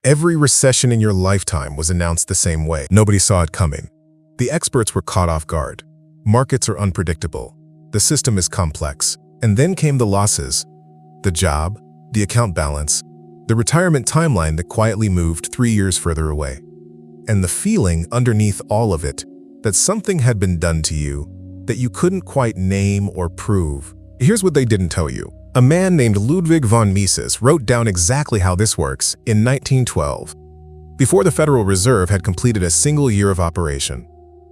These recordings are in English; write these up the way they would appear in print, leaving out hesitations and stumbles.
Every recession in your lifetime was announced the same way. Nobody saw it coming. The experts were caught off guard. Markets are unpredictable. The system is complex. And then came the losses. The job, the account balance, the retirement timeline that quietly moved 3 years further away. And the feeling underneath all of it that something had been done to you that you couldn't quite name or prove. Here's what they didn't tell you. A man named Ludwig von Mises wrote down exactly how this works in 1912, before the Federal Reserve had completed a single year of operation.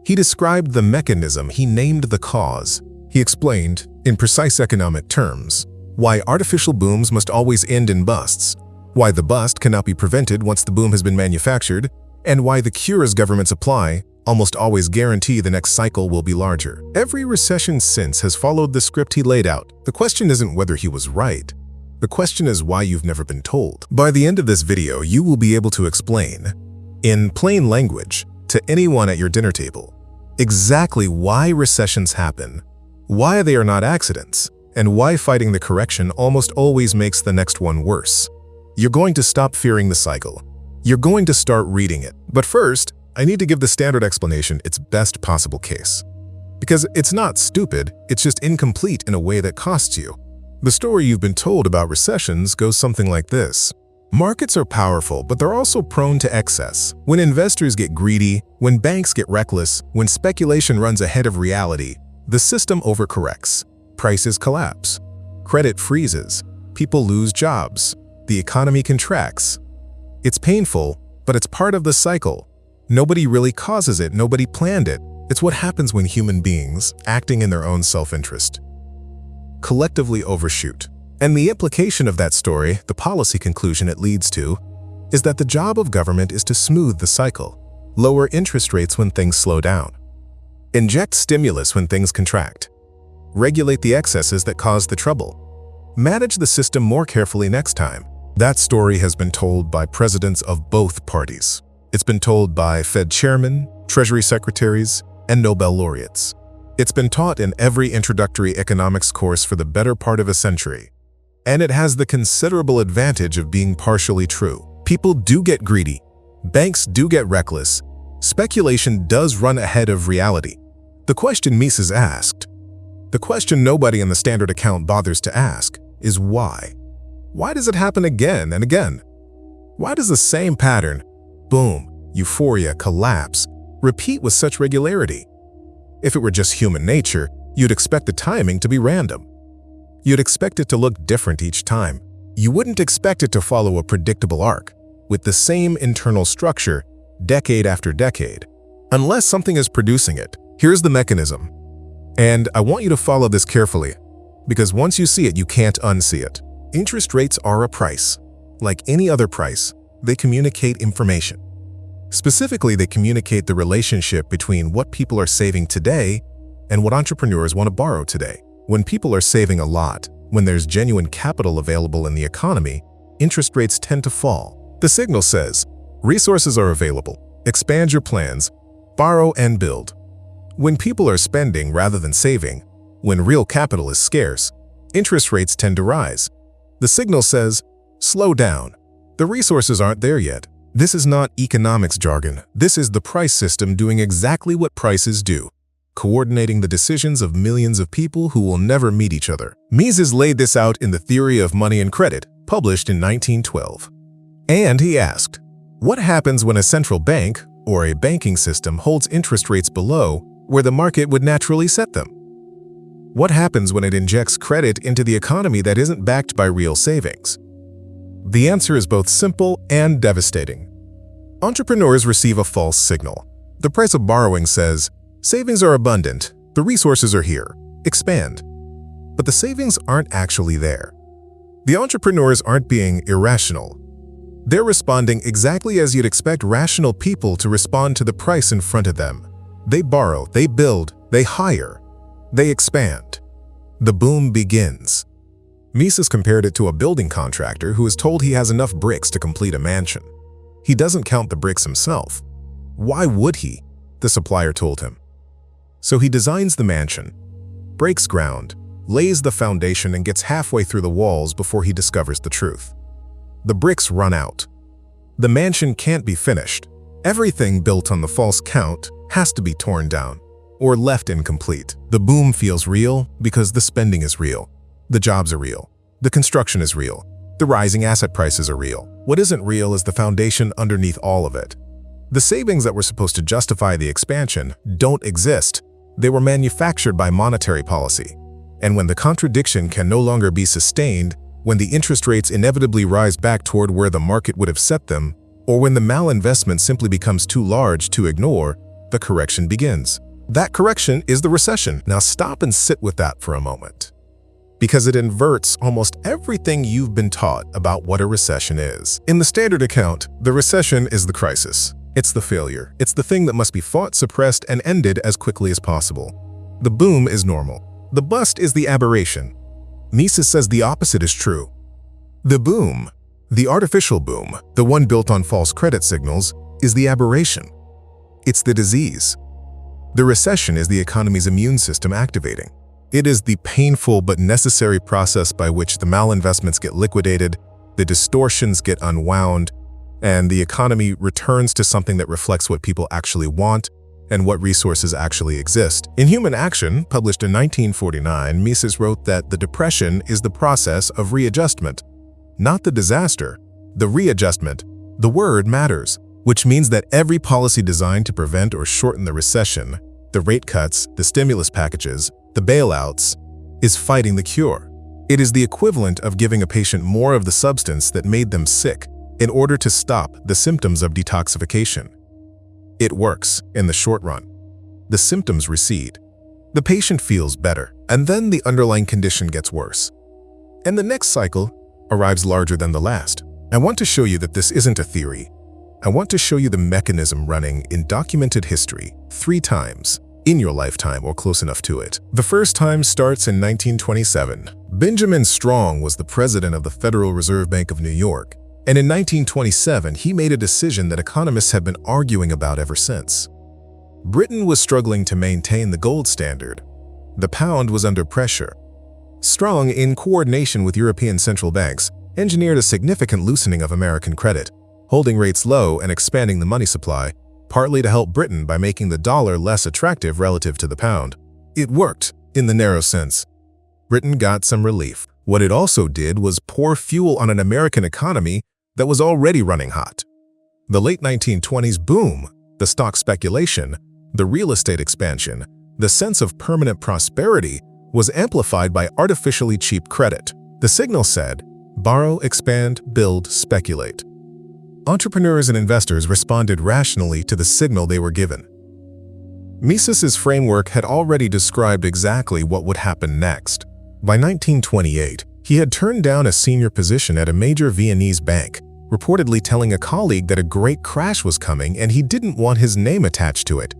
He described the mechanism, he named the cause. He explained, in precise economic terms, why artificial booms must always end in busts, why the bust cannot be prevented once the boom has been manufactured, and why the cures governments apply almost always guarantee the next cycle will be larger. Every recession since has followed the script he laid out. The question isn't whether he was right. The question is why you've never been told. By the end of this video, you will be able to explain, in plain language, to anyone at your dinner table, exactly why recessions happen, why they are not accidents, and why fighting the correction almost always makes the next one worse. You're going to stop fearing the cycle. You're going to start reading it. But first, I need to give the standard explanation its best possible case. Because it's not stupid, it's just incomplete in a way that costs you. The story you've been told about recessions goes something like this. Markets are powerful, but they're also prone to excess. When investors get greedy, when banks get reckless, when speculation runs ahead of reality, the system overcorrects. Prices collapse. Credit freezes. People lose jobs. The economy contracts. It's painful, but it's part of the cycle. Nobody really causes it, nobody planned it. It's what happens when human beings, acting in their own self-interest, collectively overshoot. And the implication of that story, the policy conclusion it leads to, is that the job of government is to smooth the cycle, lower interest rates when things slow down, inject stimulus when things contract, regulate the excesses that cause the trouble, manage the system more carefully next time. That story has been told by presidents of both parties. It's been told by Fed chairmen, Treasury secretaries, and Nobel laureates. It's been taught in every introductory economics course for the better part of a century. And it has the considerable advantage of being partially true. People do get greedy. Banks do get reckless. Speculation does run ahead of reality. The question Mises asked, the question nobody in the standard account bothers to ask, is why? Why does it happen again and again? Why does the same pattern, boom, euphoria, collapse, repeat with such regularity? If it were just human nature, you'd expect the timing to be random. You'd expect it to look different each time. You wouldn't expect it to follow a predictable arc, with the same internal structure, decade after decade. Unless something is producing it, here's the mechanism. And I want you to follow this carefully, because once you see it, you can't unsee it. Interest rates are a price. Like any other price, they communicate information. Specifically, they communicate the relationship between what people are saving today and what entrepreneurs want to borrow today. When people are saving a lot, when there's genuine capital available in the economy, interest rates tend to fall. The signal says, resources are available, expand your plans, borrow and build. When people are spending rather than saving, when real capital is scarce, interest rates tend to rise. The signal says, slow down. The resources aren't there yet. This is not economics jargon. This is the price system doing exactly what prices do, coordinating the decisions of millions of people who will never meet each other. Mises laid this out in The Theory of Money and Credit, published in 1912. And he asked, what happens when a central bank, or a banking system, holds interest rates below where the market would naturally set them? What happens when it injects credit into the economy that isn't backed by real savings? The answer is both simple and devastating. Entrepreneurs receive a false signal. The price of borrowing says, savings are abundant, the resources are here, expand. But the savings aren't actually there. The entrepreneurs aren't being irrational. They're responding exactly as you'd expect rational people to respond to the price in front of them. They borrow, they build, they hire, they expand. The boom begins. Mises compared it to a building contractor who is told he has enough bricks to complete a mansion. He doesn't count the bricks himself. Why would he? The supplier told him. So he designs the mansion, breaks ground, lays the foundation, and gets halfway through the walls before he discovers the truth. The bricks run out. The mansion can't be finished. Everything built on the false count has to be torn down or left incomplete. The boom feels real because the spending is real. The jobs are real. The construction is real. The rising asset prices are real. What isn't real is the foundation underneath all of it. The savings that were supposed to justify the expansion don't exist. They were manufactured by monetary policy. And when the contradiction can no longer be sustained, when the interest rates inevitably rise back toward where the market would have set them, or when the malinvestment simply becomes too large to ignore, the correction begins. That correction is the recession. Now stop and sit with that for a moment, because it inverts almost everything you've been taught about what a recession is. In the standard account, the recession is the crisis. It's the failure. It's the thing that must be fought, suppressed, and ended as quickly as possible. The boom is normal. The bust is the aberration. Mises says the opposite is true. The boom, the artificial boom, the one built on false credit signals, is the aberration. It's the disease. The recession is the economy's immune system activating. It is the painful but necessary process by which the malinvestments get liquidated, the distortions get unwound, and the economy returns to something that reflects what people actually want and what resources actually exist. In Human Action, published in 1949, Mises wrote that the depression is the process of readjustment, not the disaster, the readjustment. The word matters, which means that every policy designed to prevent or shorten the recession, the rate cuts, the stimulus packages, the bailouts, is fighting the cure. It is the equivalent of giving a patient more of the substance that made them sick in order to stop the symptoms of detoxification. It works in the short run. The symptoms recede. The patient feels better, and then the underlying condition gets worse. And the next cycle arrives larger than the last. I want to show you that this isn't a theory. I want to show you the mechanism running in documented history 3 times in your lifetime or close enough to it. The first time starts in 1927. Benjamin Strong was the president of the Federal Reserve Bank of New York. And in 1927, he made a decision that economists have been arguing about ever since. Britain was struggling to maintain the gold standard. The pound was under pressure. Strong, in coordination with European central banks, engineered a significant loosening of American credit, holding rates low and expanding the money supply, partly to help Britain by making the dollar less attractive relative to the pound. It worked, in the narrow sense. Britain got some relief. What it also did was pour fuel on an American economy that was already running hot. The late 1920s boom, the stock speculation, the real estate expansion, the sense of permanent prosperity was amplified by artificially cheap credit. The signal said, borrow, expand, build, speculate. Entrepreneurs and investors responded rationally to the signal they were given. Mises's framework had already described exactly what would happen next. By 1928, he had turned down a senior position at a major Viennese bank, reportedly telling a colleague that a great crash was coming and he didn't want his name attached to it.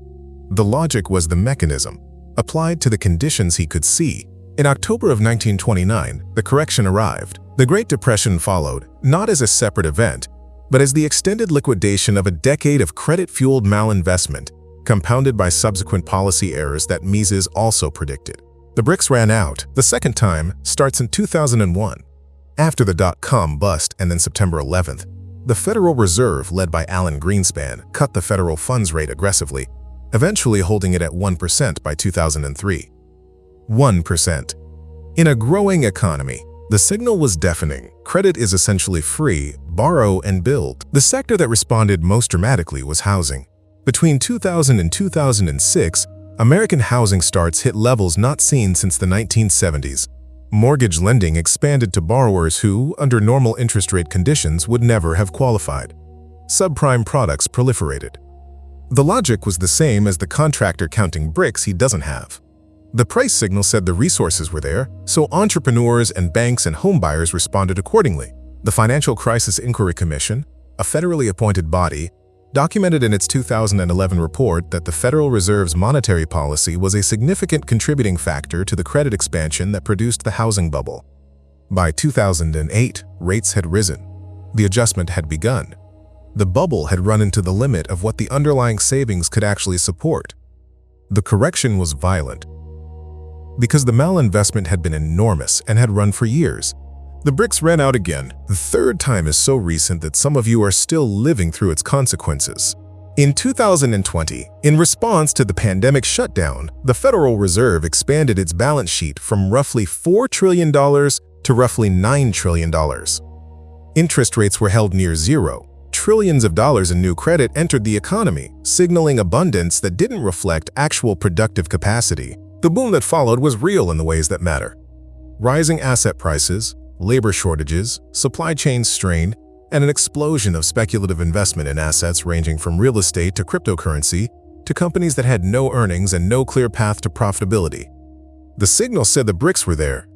The logic was the mechanism, applied to the conditions he could see. In October of 1929, the correction arrived. The Great Depression followed, not as a separate event, but as the extended liquidation of a decade of credit-fueled malinvestment, compounded by subsequent policy errors that Mises also predicted. The bricks ran out. The second time starts in 2001. After the dot-com bust and then September 11th, the Federal Reserve, led by Alan Greenspan, cut the federal funds rate aggressively, eventually holding it at 1% by 2003. 1%. In a growing economy, the signal was deafening. Credit is essentially free, borrow and build. The sector that responded most dramatically was housing. Between 2000 and 2006, American housing starts hit levels not seen since the 1970s. Mortgage lending expanded to borrowers who, under normal interest rate conditions, would never have qualified. Subprime products proliferated. The logic was the same as the contractor counting bricks he doesn't have. The price signal said the resources were there, so entrepreneurs and banks and homebuyers responded accordingly. The Financial Crisis Inquiry Commission, a federally appointed body, documented in its 2011 report that the Federal Reserve's monetary policy was a significant contributing factor to the credit expansion that produced the housing bubble. By 2008, rates had risen. The adjustment had begun. The bubble had run into the limit of what the underlying savings could actually support. The correction was violent. Because the malinvestment had been enormous and had run for years, The BRICS ran out again. The third time is so recent that some of you are still living through its consequences. In 2020, in response to the pandemic shutdown, the Federal Reserve expanded its balance sheet from roughly $4 trillion to roughly $9 trillion. Interest rates were held near zero. Trillions of dollars in new credit entered the economy, signaling abundance that didn't reflect actual productive capacity. The boom that followed was real in the ways that matter. Rising asset prices, labor shortages, supply chain strain, and an explosion of speculative investment in assets ranging from real estate to cryptocurrency to companies that had no earnings and no clear path to profitability. The signal said the BRICS were there.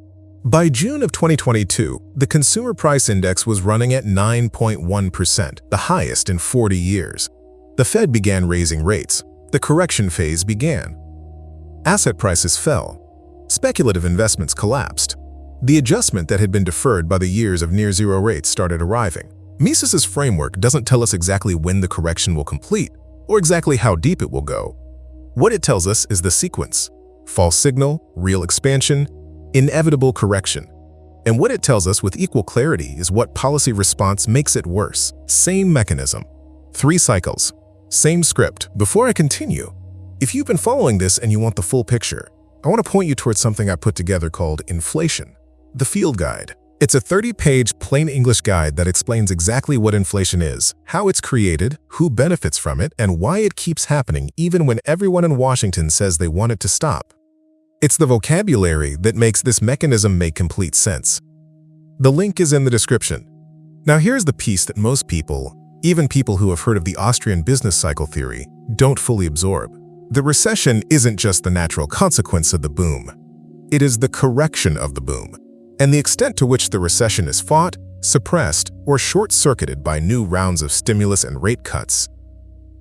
By June of 2022, the Consumer Price Index was running at 9.1%, the highest in 40 years. The Fed began raising rates. The correction phase began. Asset prices fell. Speculative investments collapsed. The adjustment that had been deferred by the years of near-zero rates started arriving. Mises's framework doesn't tell us exactly when the correction will complete or exactly how deep it will go. What it tells us is the sequence: false signal, real expansion, inevitable correction. And what it tells us with equal clarity is what policy response makes it worse. Same mechanism, 3 cycles, same script. Before I continue, if you've been following this and you want the full picture, I want to point you towards something I put together called Inflation, the Field Guide. It's a 30-page plain English guide that explains exactly what inflation is, how it's created, who benefits from it, and why it keeps happening even when everyone in Washington says they want it to stop. It's the vocabulary that makes this mechanism make complete sense. The link is in the description. Now here's the piece that most people, even people who have heard of the Austrian Business Cycle Theory, don't fully absorb. The recession isn't just the natural consequence of the boom. It is the correction of the boom. And the extent to which the recession is fought, suppressed, or short-circuited by new rounds of stimulus and rate cuts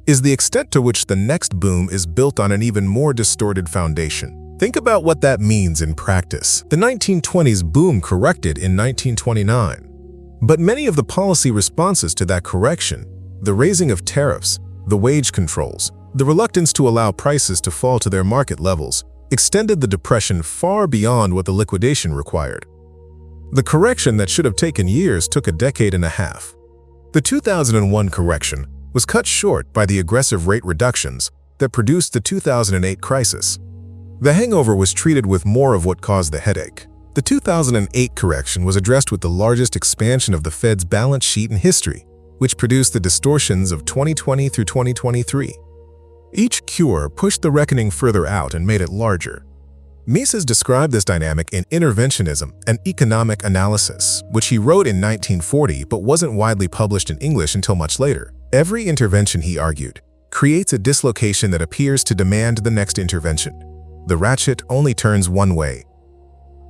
is the extent to which the next boom is built on an even more distorted foundation. Think about what that means in practice. The 1920s boom corrected in 1929. But many of the policy responses to that correction, the raising of tariffs, the wage controls, the reluctance to allow prices to fall to their market levels, extended the depression far beyond what the liquidation required. The correction that should have taken years took a decade and a half. The 2001 correction was cut short by the aggressive rate reductions that produced the 2008 crisis. The hangover was treated with more of what caused the headache. The 2008 correction was addressed with the largest expansion of the Fed's balance sheet in history, which produced the distortions of 2020 through 2023. Each cure pushed the reckoning further out and made it larger. Mises described this dynamic in Interventionism and Economic Analysis, which he wrote in 1940 but wasn't widely published in English until much later. Every intervention, he argued, creates a dislocation that appears to demand the next intervention. The ratchet only turns one way.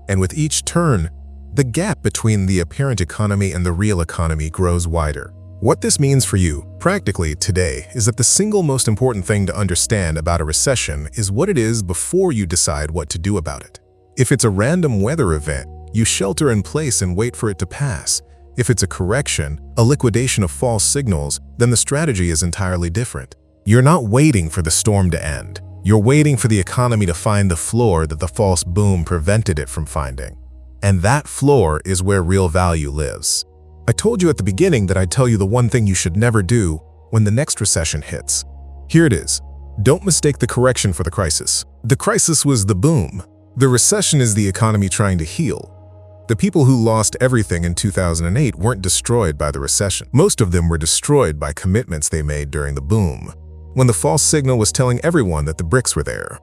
And with each turn, the gap between the apparent economy and the real economy grows wider. What this means for you, practically, today is that the single most important thing to understand about a recession is what it is before you decide what to do about it. If it's a random weather event, you shelter in place and wait for it to pass. If it's a correction, a liquidation of false signals, then the strategy is entirely different. You're not waiting for the storm to end. You're waiting for the economy to find the floor that the false boom prevented it from finding. And that floor is where real value lives. I told you at the beginning that I'd tell you the one thing you should never do when the next recession hits. Here it is. Don't mistake the correction for the crisis. The crisis was the boom. The recession is the economy trying to heal. The people who lost everything in 2008 weren't destroyed by the recession. Most of them were destroyed by commitments they made during the boom, when the false signal was telling everyone that the BRICS were there.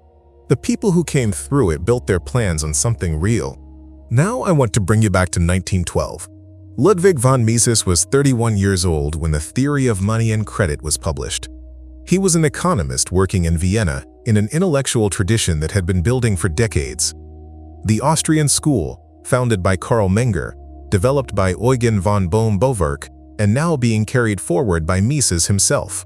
The people who came through it built their plans on something real. Now I want to bring you back to 1912. Ludwig von Mises was 31 years old when the Theory of Money and Credit was published. He was an economist working in Vienna in an intellectual tradition that had been building for decades. The Austrian school, founded by Karl Menger, developed by Eugen von Bohm-Bawerk, and now being carried forward by Mises himself.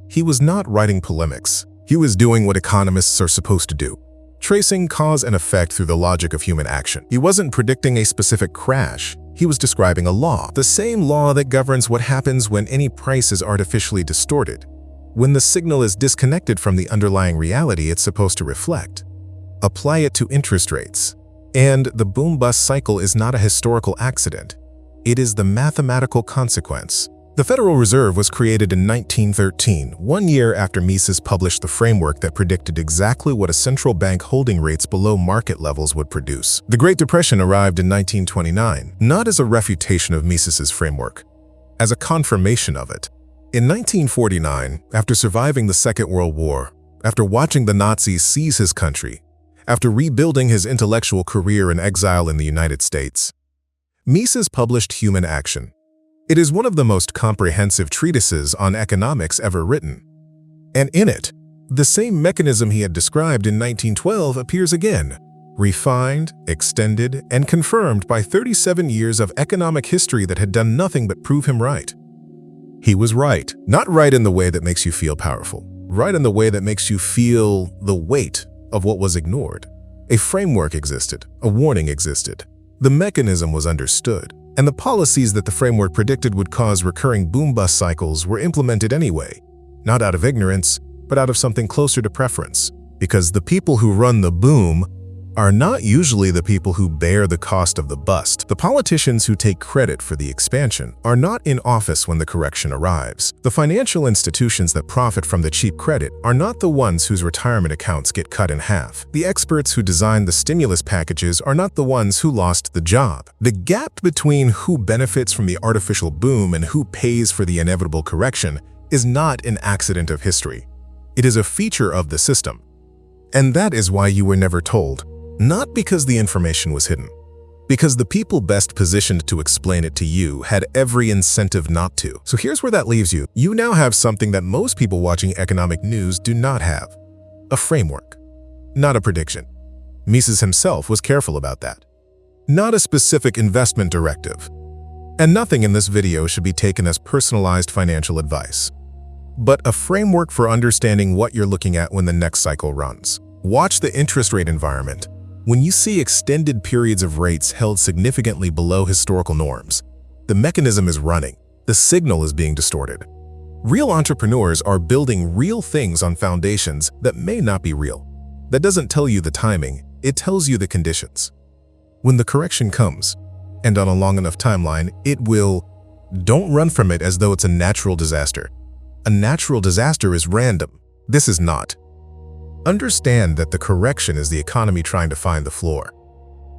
He was not writing polemics. He was doing what economists are supposed to do, tracing cause and effect through the logic of human action. He wasn't predicting a specific crash. He was describing a law, the same law that governs what happens when any price is artificially distorted, when the signal is disconnected from the underlying reality it's supposed to reflect. Apply it to interest rates. And the boom-bust cycle is not a historical accident. It is the mathematical consequence. The Federal Reserve was created in 1913, 1 year after Mises published the framework that predicted exactly what a central bank holding rates below market levels would produce. The Great Depression arrived in 1929, not as a refutation of Mises's framework, as a confirmation of it. In 1949, after surviving the Second World War, after watching the Nazis seize his country, after rebuilding his intellectual career in exile in the United States, Mises published Human Action. It is one of the most comprehensive treatises on economics ever written. And in it, the same mechanism he had described in 1912 appears again, refined, extended, and confirmed by 37 years of economic history that had done nothing but prove him right. He was right, not right in the way that makes you feel powerful, right in the way that makes you feel the weight of what was ignored. A framework existed, a warning existed. The mechanism was understood, and the policies that the framework predicted would cause recurring boom-bust cycles were implemented anyway, not out of ignorance, but out of something closer to preference. Because the people who run the boom are not usually the people who bear the cost of the bust. The politicians who take credit for the expansion are not in office when the correction arrives. The financial institutions that profit from the cheap credit are not the ones whose retirement accounts get cut in half. The experts who designed the stimulus packages are not the ones who lost the job. The gap between who benefits from the artificial boom and who pays for the inevitable correction is not an accident of history. It is a feature of the system. And that is why you were never told. Not because the information was hidden, because the people best positioned to explain it to you had every incentive not to. So here's where that leaves you. You now have something that most people watching economic news do not have: a framework, not a prediction. Mises himself was careful about that. Not a specific investment directive. And nothing in this video should be taken as personalized financial advice, but a framework for understanding what you're looking at when the next cycle runs. Watch the interest rate environment. When you see extended periods of rates held significantly below historical norms, the mechanism is running. The signal is being distorted. Real entrepreneurs are building real things on foundations that may not be real. That doesn't tell you the timing, it tells you the conditions. When the correction comes, and on a long enough timeline, it will. Don't run from it as though it's a natural disaster. A natural disaster is random. This is not. Understand that the correction is the economy trying to find the floor.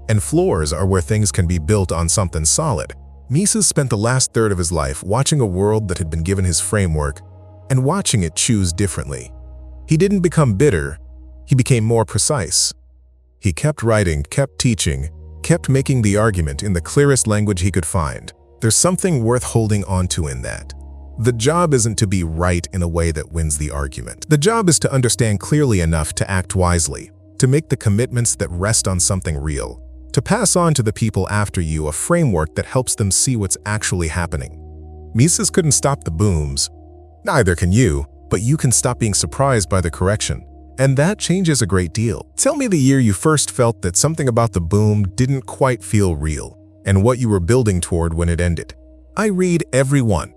And floors are where things can be built on something solid. Mises spent the last third of his life watching a world that had been given his framework and watching it choose differently. He didn't become bitter, he became more precise. He kept writing, kept teaching, kept making the argument in the clearest language he could find. There's something worth holding on to in that. The job isn't to be right in a way that wins the argument. The job is to understand clearly enough to act wisely, to make the commitments that rest on something real, to pass on to the people after you a framework that helps them see what's actually happening. Mises couldn't stop the booms. Neither can you, but you can stop being surprised by the correction. And that changes a great deal. Tell me the year you first felt that something about the boom didn't quite feel real, and what you were building toward when it ended. I read every one.